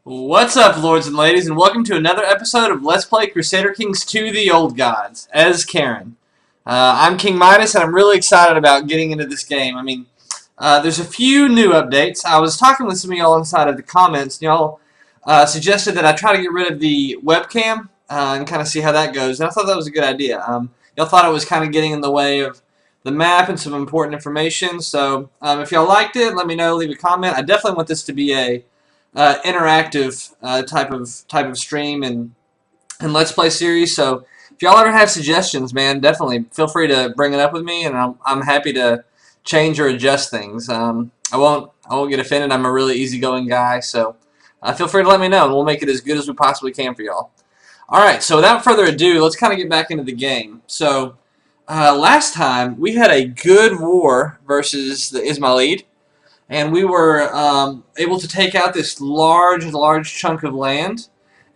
What's up, lords and ladies, and welcome to another episode of Let's Play Crusader Kings 2 The Old Gods, as Karen. I'm King Midas, and I'm really excited about getting into this game. There's a few new updates. I was talking with some of y'all inside of the comments, and y'all suggested that I try to get rid of the webcam and kind of see how that goes, and I thought that was a good idea. Y'all thought it was kind of getting in the way of the map and some important information, so if y'all liked it, let me know, leave a comment. I definitely want this to be a interactive type of stream and Let's Play series. So if y'all ever have suggestions, man, definitely feel free to bring it up with me, and I'm happy to change or adjust things. I won't get offended. I'm a really easygoing guy, so feel free to let me know, and we'll make it as good as we possibly can for y'all. All right, so without further ado, let's kind of get back into the game. So last time we had a good war versus the Ismailid. And we were able to take out this large chunk of land.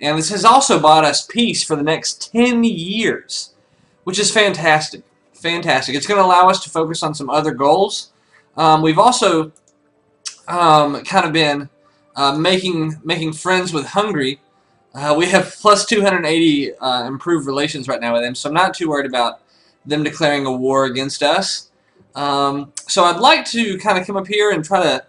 And this has also bought us peace for the next 10 years, which is fantastic. Fantastic. It's going to allow us to focus on some other goals. We've also kind of been making friends with Hungary. We have plus 280 improved relations right now with them, so I'm not too worried about them declaring a war against us. So I'd like to kind of come up here and try to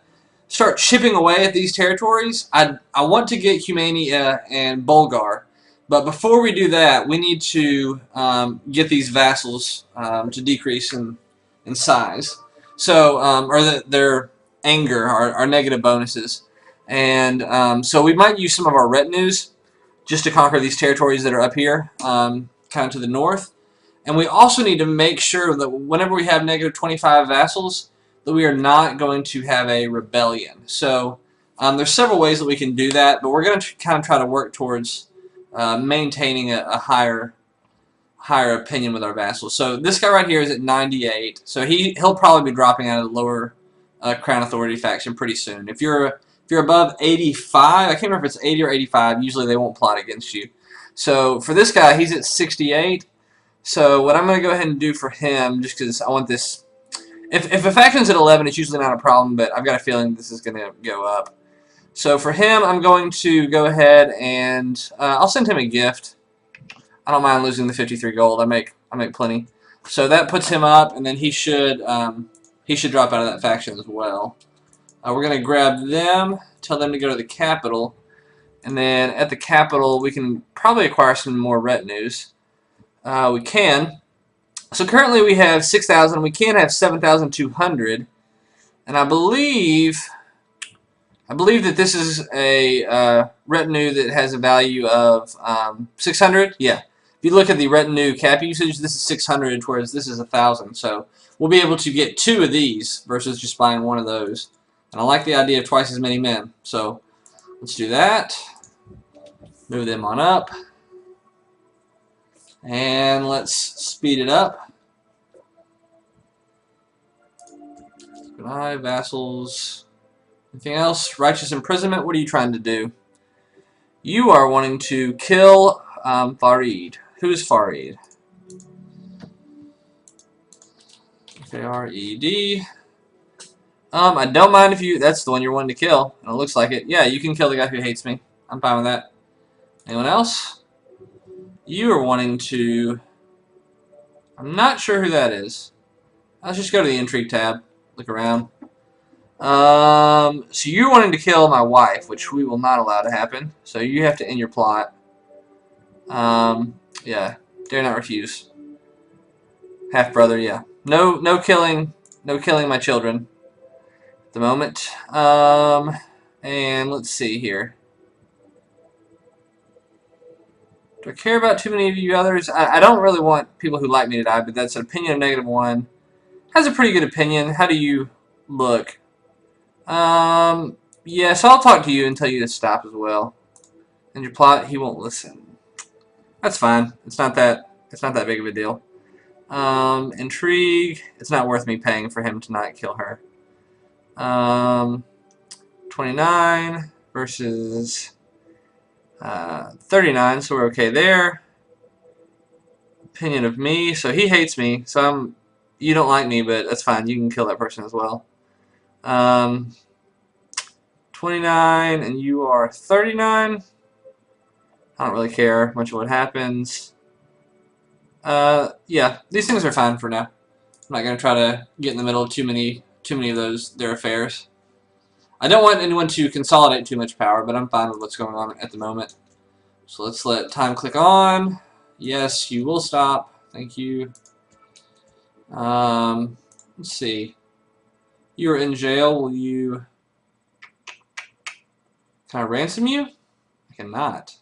start chipping away at these territories. I want to get Humania and Bulgar, but before we do that, we need to get these vassals to decrease in size. So, their anger, our negative bonuses. And so we might use some of our retinues just to conquer these territories that are up here, kind of to the north. And we also need to make sure that whenever we have negative 25 vassals, that we are not going to have a rebellion. So there's several ways that we can do that, but we're going to kind of try to work towards maintaining a higher opinion with our vassals. So this guy right here is at 98, so he'll probably be dropping out of the lower Crown Authority faction pretty soon. If you're above 85, I can't remember if it's 80 or 85, usually they won't plot against you. So for this guy, he's at 68. So what I'm going to go ahead and do for him, just because I want this... If a faction's at 11, it's usually not a problem, but I've got a feeling this is going to go up. So for him, I'm going to go ahead and I'll send him a gift. I don't mind losing the 53 gold. I make plenty. So that puts him up, and then he should drop out of that faction as well. We're going to grab them, tell them to go to the capital, and then at the capital we can probably acquire some more retinues. We can. So currently we have 6,000. We can have 7,200, and I believe that this is a retinue that has a value of 600. Yeah. If you look at the retinue cap usage, this is 600, whereas this is 1,000. So we'll be able to get 2 of these versus just buying 1 of those. And I like the idea of twice as many men. So let's do that. Move them on up. And let's speed it up. Goodbye, vassals. Anything else? Righteous imprisonment. What are you trying to do? You are wanting to kill Farid. Who's Farid? F-A-R-E-D. I don't mind if you... That's the one you're wanting to kill. And it looks like it. Yeah, you can kill the guy who hates me. I'm fine with that. Anyone else? You are wanting to... I'm not sure who that is. Let's just go to the intrigue tab. Look around. So you're wanting to kill my wife, which we will not allow to happen. So you have to end your plot. Yeah. Dare not refuse. Half brother, yeah. No killing my children at the moment. And let's see here. Do I care about too many of you others? I don't really want people who like me to die, but that's an opinion of -1. Has a pretty good opinion. How do you look? Yeah, so I'll talk to you and tell you to stop as well. And your plot, he won't listen. That's fine. It's not that big of a deal. Intrigue, it's not worth me paying for him to not kill her. 29 versus 39, so we're okay there. Opinion of me, so he hates me, so you don't like me, but that's fine. You can kill that person as well. 29, and you are 39. I don't really care much of what happens. Yeah, these things are fine for now. I'm not gonna try to get in the middle of too many of their affairs. I don't want anyone to consolidate too much power, but I'm fine with what's going on at the moment. So let's let time click on. Yes, you will stop. Thank you. Let's see. You are in jail. Will you? Can I ransom you? I cannot.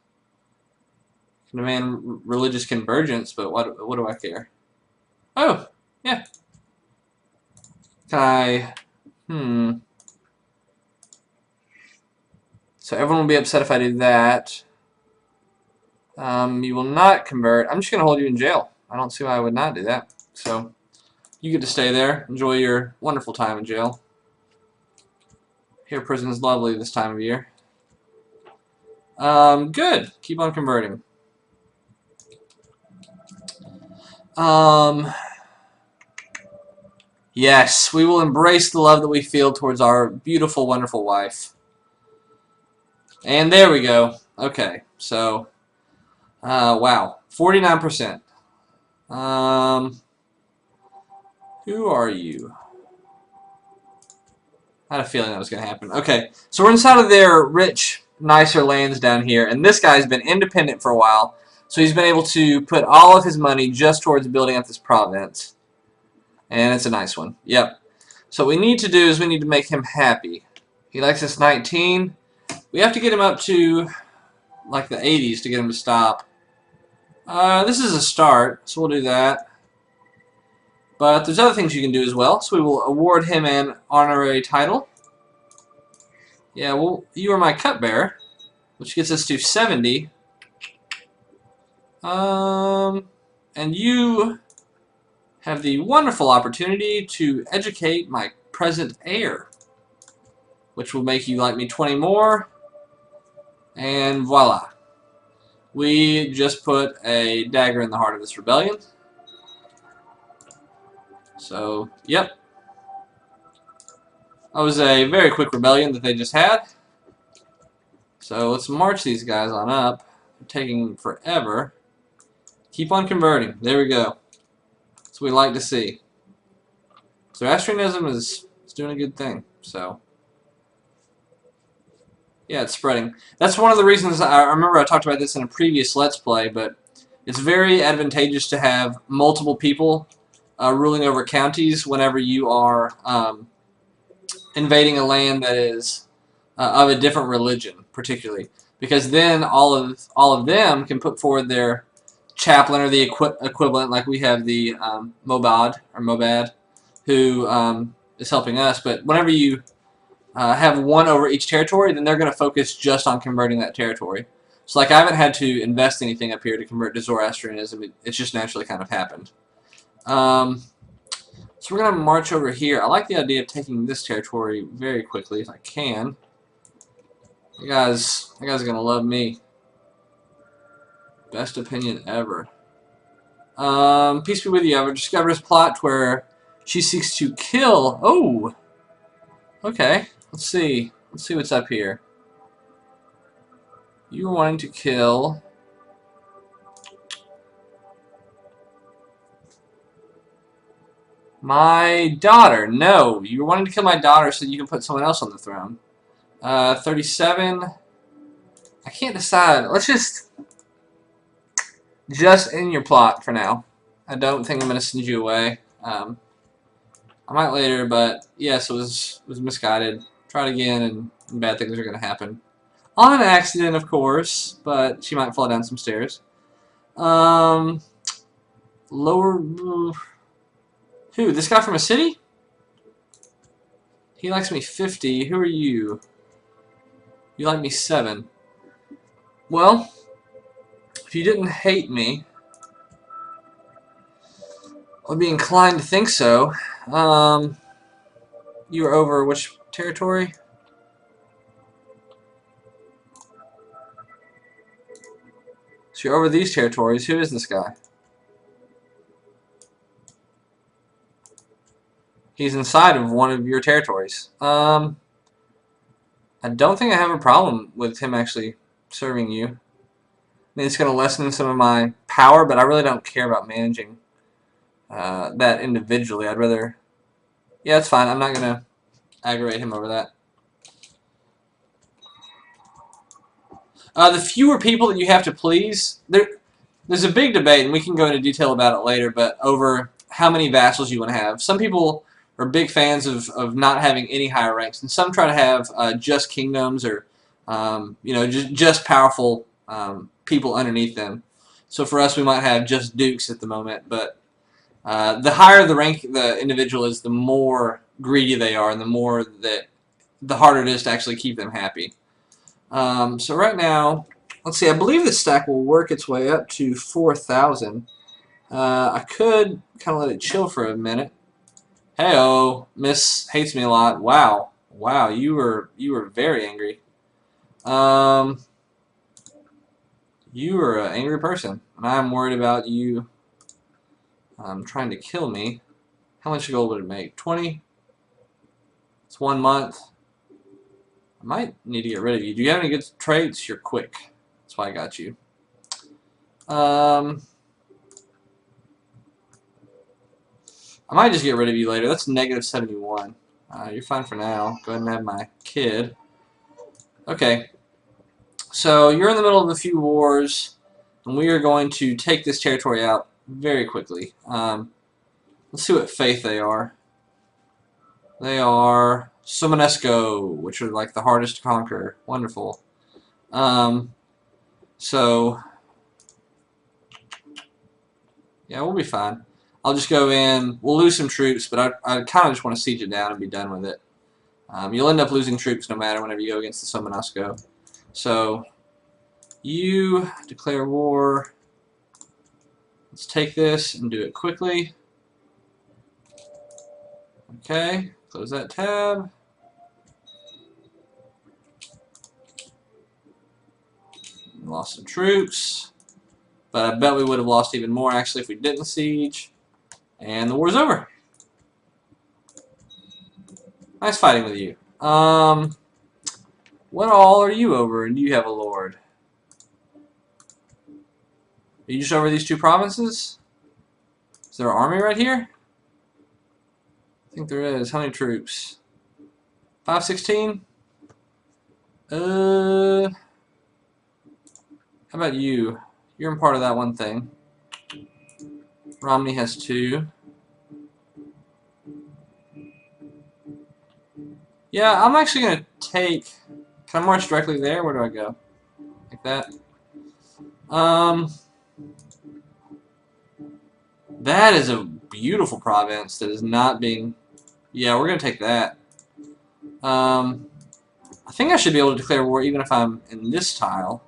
I can demand religious convergence, but what do I care? Oh, yeah. Can I? So everyone will be upset if I do that. You will not convert. I'm just going to hold you in jail. I don't see why I would not do that. So you get to stay there. Enjoy your wonderful time in jail. Here, prison is lovely this time of year. Good. Keep on converting. Yes, we will embrace the love that we feel towards our beautiful, wonderful wife. And there we go. Okay, so, wow, 49%. Who are you? I had a feeling that was going to happen. Okay, so we're inside of their rich, nicer lands down here, and this guy's been independent for a while, so he's been able to put all of his money just towards building up this province. And it's a nice one. Yep. So what we need to do is we need to make him happy. He likes this 19. We have to get him up to like the 80s to get him to stop. This is a start, so we'll do that. But there's other things you can do as well. So we will award him an honorary title. Yeah, well, you are my cupbearer, which gets us to 70. And you have the wonderful opportunity to educate my present heir, which will make you like me 20 more. And voila. We just put a dagger in the heart of this rebellion. So, yep. That was a very quick rebellion that they just had. So let's march these guys on up. They're taking forever. Keep on converting. There we go. That's what we like to see. Zoroastrianism is doing a good thing. So, yeah, it's spreading. That's one of the reasons I remember I talked about this in a previous Let's Play, but it's very advantageous to have multiple people ruling over counties whenever you are invading a land that is of a different religion, particularly, because then all of them can put forward their chaplain or the equivalent, like we have the Mobad, who is helping us. But whenever you have one over each territory, then they're going to focus just on converting that territory. So, like, I haven't had to invest anything up here to convert to Zoroastrianism. It's just naturally kind of happened. So we're going to march over here. I like the idea of taking this territory very quickly if I can. You guys are going to love me. Best opinion ever. Peace be with you. I've discovered this plot where she seeks to kill... Oh! Okay. Let's see. Let's see what's up here. You are wanting to kill... my daughter. No. You were wanting to kill my daughter so you can put someone else on the throne. 37. I can't decide. Let's just in your plot for now. I don't think I'm going to send you away. I might later, but yes, it was misguided. Try it again, and bad things are going to happen. On an accident, of course, but she might fall down some stairs. Lower... Who? This guy from a city? He likes me 50. Who are you? You like me 7. Well, if you didn't hate me, I would be inclined to think so. You are over which territory? So you're over these territories. Who is this guy? He's inside of one of your territories. I I don't think I have a problem with him actually serving you. I mean, it's going to lessen some of my power, but I really don't care about managing that individually. I'd rather... Yeah, it's fine. I'm not going to aggravate him over that. The fewer people that you have to please, there's a big debate, and we can go into detail about it later, but over how many vassals you want to have. Some people are big fans of not having any higher ranks, and some try to have just kingdoms or you know, just powerful people underneath them. So for us, we might have just dukes at the moment, but the higher the rank the individual is, the more greedy they are, and the harder it is to actually keep them happy. So right now, let's see, I believe this stack will work its way up to 4,000. I could kind of let it chill for a minute. Hey-oh, Miss hates me a lot. Wow. Wow, you were very angry. You are an angry person, and I'm worried about you trying to kill me. How much gold would it make? 20? It's 1 month. I might need to get rid of you. Do you have any good traits? You're quick. That's why I got you. I might just get rid of you later. That's negative 71. You're fine for now. Go ahead and have my kid. Okay. So you're in the middle of a few wars, and we are going to take this territory out very quickly. Let's see what faith they are. They are Sumanesco, which are like the hardest to conquer. Wonderful. So, yeah, we'll be fine. I'll just go in. We'll lose some troops, but I kind of just want to siege it down and be done with it. You'll end up losing troops no matter whenever you go against the Somanasco. So, you declare war. Let's take this and do it quickly. Okay, close that tab. Lost some troops, but I bet we would have lost even more actually if we didn't siege. And the war's over. Nice fighting with you. What all are you over, and do you have a lord? Are you just over these two provinces? Is there an army right here? I think there is. How many troops? 516? How about you? You're in part of that one thing. Romney has 2. Yeah, I'm actually going to take... Can I march directly there? Where do I go? Like that? That is a beautiful province that is not being... Yeah, we're going to take that. I think I should be able to declare war even if I'm in this tile.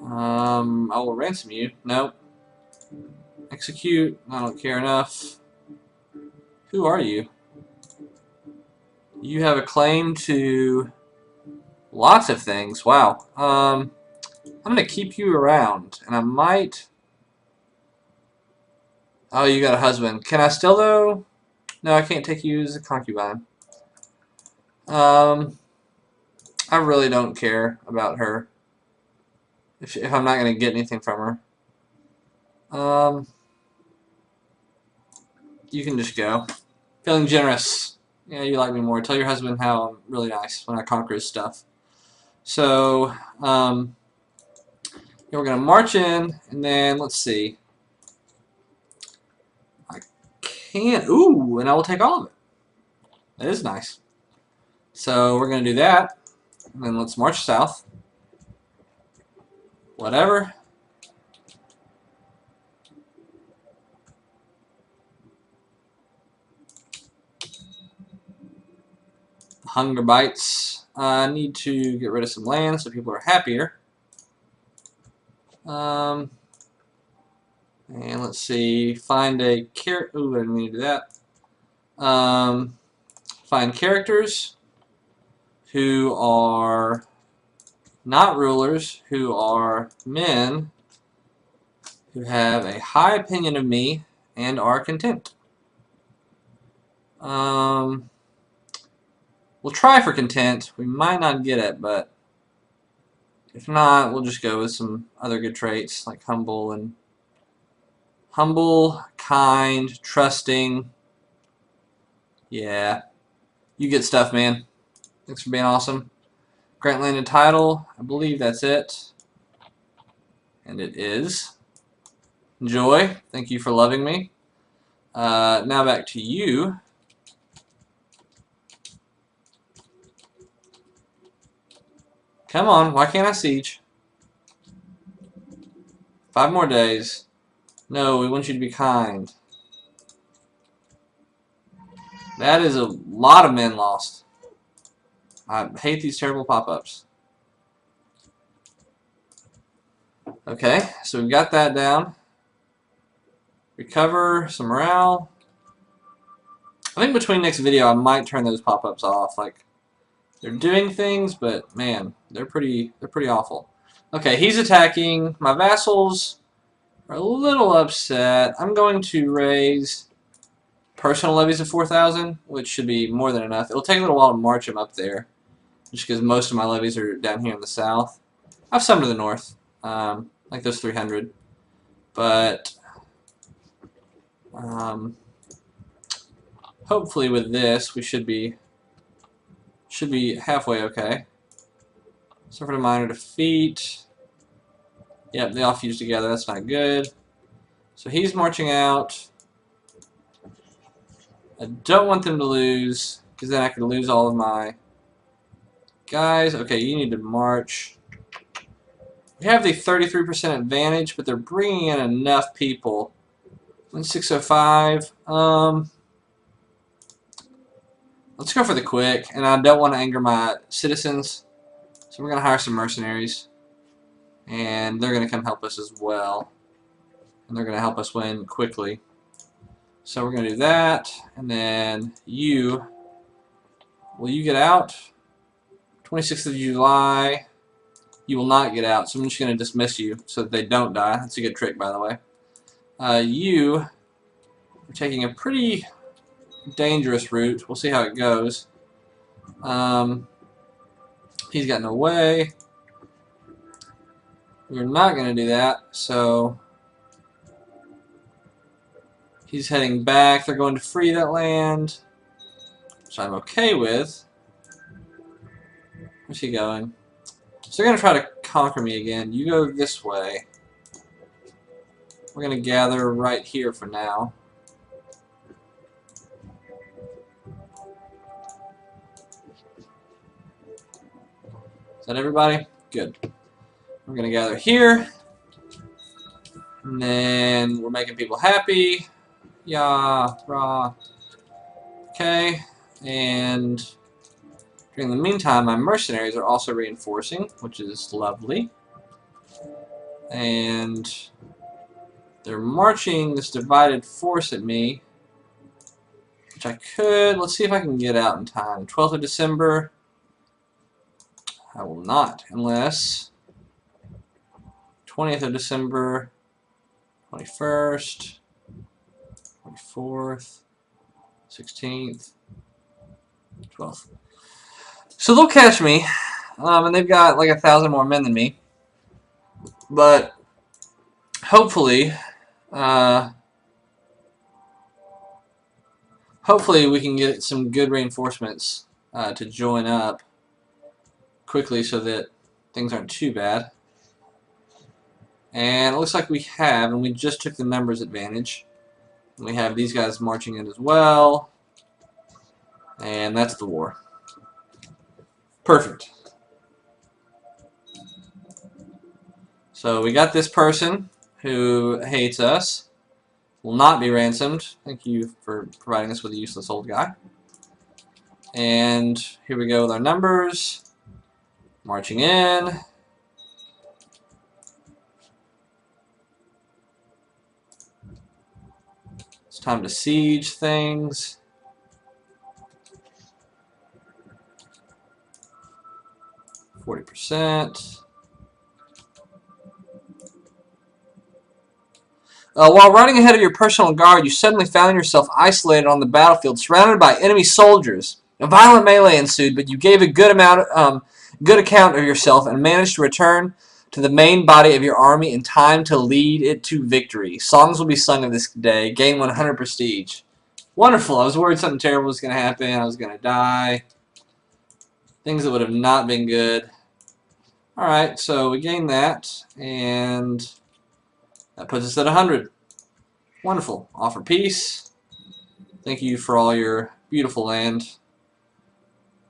I will ransom you. Nope. Execute. I don't care enough. Who are you? You have a claim to lots of things. Wow. I'm going to keep you around, and I might... Oh, you got a husband. Can I still, though? No, I can't take you as a concubine. I really don't care about her. If I'm not going to get anything from her. You can just go. Feeling generous. Yeah, you like me more. Tell your husband how I'm really nice when I conquer his stuff. So, yeah, we're going to march in, and then, let's see. I can't. Ooh, and I will take all of it. That is nice. So, we're going to do that, and then let's march south. Whatever. Hunger bites. I need to get rid of some land so people are happier. And let's see. Find a character. Ooh, I didn't mean to do that. Find characters who are not rulers, who are men who have a high opinion of me and are content. We'll try for content. We might not get it, but if not, we'll just go with some other good traits like humble, kind, trusting. Yeah. You get stuff, man. Thanks for being awesome. Grant land and title. I believe that's it. And it is. Joy. Thank you for loving me. Now back to you. Come on. Why can't I siege? 5 more days. No, we want you to be kind. That is a lot of men lost. I hate these terrible pop-ups. Okay, so we've got that down. Recover some morale. I think between next video I might turn those pop-ups off. Like, they're doing things, but man, they're pretty awful. Okay, he's attacking. My vassals are a little upset. I'm going to raise personal levies of 4,000, which should be more than enough. It'll take a little while to march them up there, just because most of my levies are down here in the south. I have some to the north, like those 300, but hopefully with this we should be halfway okay. Suffered a minor defeat. Yep, they all fused together. That's not good. So he's marching out. I don't want them to lose, because then I could lose all of my guys. Okay, you need to march. We have the 33% advantage, but they're bringing in enough people. 1605. Let's go for the quick, and I don't want to anger my citizens, so we're going to hire some mercenaries, and they're going to come help us as well, and they're going to help us win quickly. So we're going to do that, and then you, will you get out? 26th of July, you will not get out, so I'm just going to dismiss you so that they don't die. That's a good trick, by the way. You are taking a pretty dangerous route. We'll see how it goes. He's gotten away. We're not going to do that, so he's heading back. They're going to free that land, which I'm okay with. Where's he going? So they're going to try to conquer me again. You go this way. We're going to gather right here for now. Is that everybody? Good. We're going to gather here. And then we're making people happy. Yeah, rah. Okay. And during the meantime, my mercenaries are also reinforcing, which is lovely. And they're marching this divided force at me, which I could. Let's see if I can get out in time. 12th of December. I will not, unless 20th of December, 21st, 24th, 16th, 12th. So they'll catch me, and they've got like 1,000 more men than me. But hopefully, hopefully we can get some good reinforcements to join up quickly so that things aren't too bad. And it looks like we have, and we just took the numbers advantage. We have these guys marching in as well. And that's the war. Perfect. So we got this person who hates us. Will not be ransomed. Thank you for providing us with a useless old guy. And here we go with our numbers. Marching in. It's time to siege things. %. While riding ahead of your personal guard, you suddenly found yourself isolated on the battlefield, surrounded by enemy soldiers. A violent melee ensued, but you gave a good account of yourself and managed to return to the main body of your army in time to lead it to victory. Songs will be sung of this day. Gain 100 prestige. Wonderful. I was worried something terrible was going to happen. I was going to die. Things that would have not been good. Alright, so we gained that, and that puts us at 100. Wonderful. Offer peace. Thank you for all your beautiful land.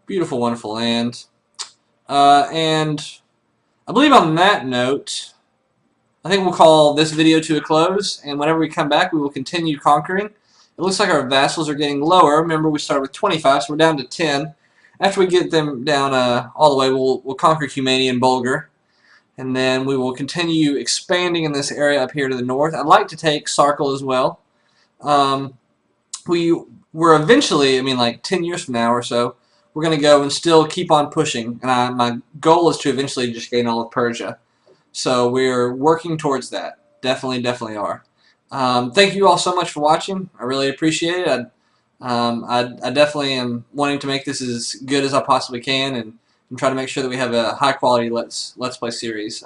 Beautiful, wonderful land. And I believe on that note, I think we'll call this video to a close, and whenever we come back, we will continue conquering. It looks like our vassals are getting lower. Remember, we started with 25, so we're down to 10. After we get them down all the way, we'll conquer Cumania and Bulgar. And then we will continue expanding in this area up here to the north. I'd like to take Sarkel as well. We're eventually, I mean like 10 years from now or so, we're going to go and still keep on pushing. And my goal is to eventually just gain all of Persia. So we're working towards that. Definitely are. Thank you all so much for watching. I really appreciate it. I definitely am wanting to make this as good as I possibly can and try to make sure that we have a high quality Let's Play series.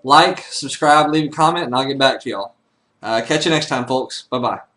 Like, subscribe, leave a comment, and I'll get back to y'all. Catch you next time, folks. Bye-bye.